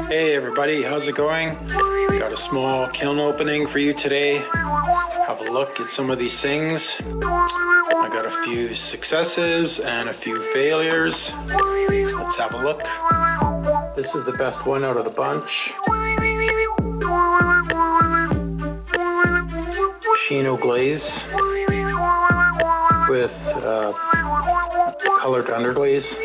Hey everybody, how's it going? Got a small kiln opening for you today. Have a look at some of these things. I got a few successes and a few failures. Let's have a look. This is the best one out of the bunch. Underglaze with colored underglaze.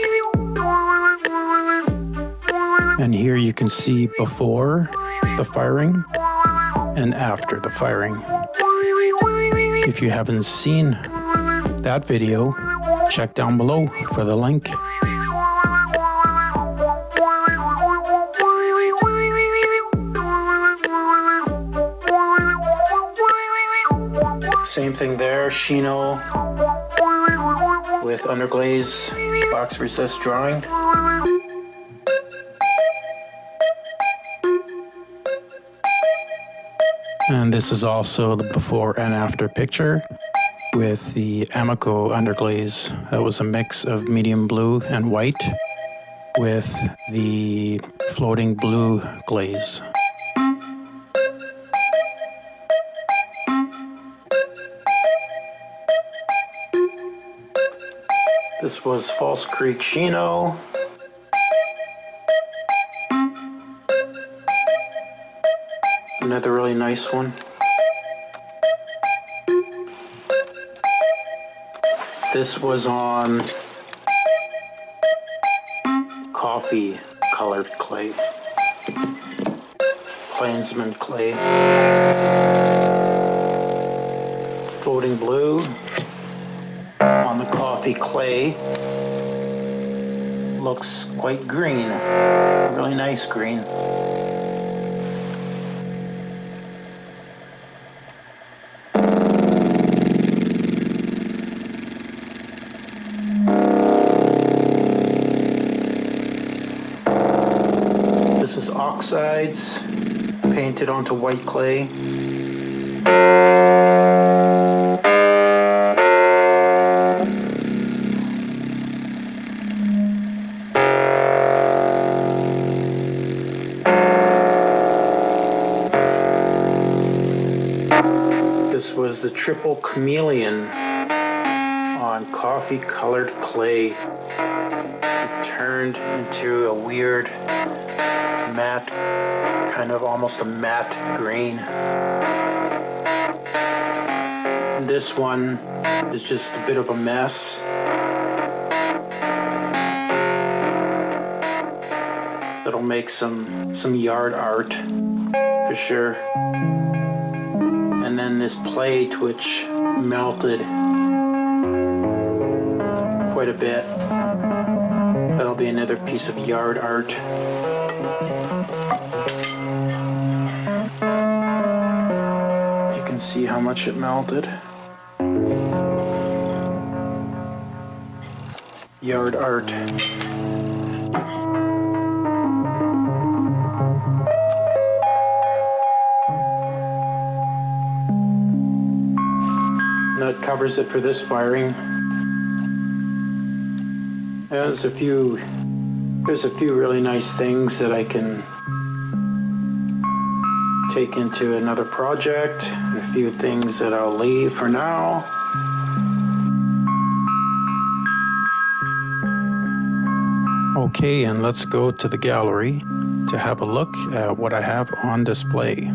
And here you can see before the firing and after the firing. If you haven't seen that video, check down below for the link. Same thing there, Shino with underglaze box resist drawing. And this is also the before and after picture with the Amico underglaze. That was a mix of medium blue and white with the floating blue glaze. This was False Creek Shino. Another really nice one. This was on coffee colored clay. Plainsman clay. Floating blue on the coffee clay. Looks quite green. Really nice green. This is oxides painted onto white clay. This was the triple chameleon on coffee colored clay. It turned into a weird matte, kind of almost a matte green. And this one is just a bit of a mess. That'll make some yard art for sure. And then this plate, which melted quite a bit. That'll be another piece of yard art. You can see how much it melted. Yard art. That covers it for this firing. There's a few really nice things that I can take into another project, and a few things that I'll leave for now. Okay, and let's go to the gallery to have a look at what I have on display.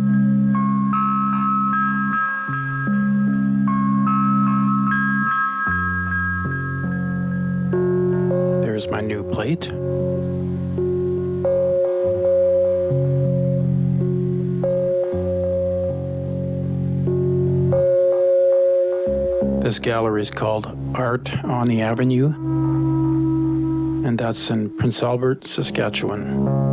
There's my new plate. This gallery is called Art on the Avenue, and that's in Prince Albert, Saskatchewan.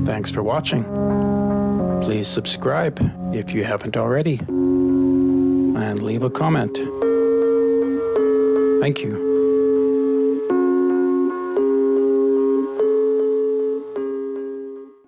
Thanks for watching. Please please subscribe if you haven't already, and leave a comment. Thank you.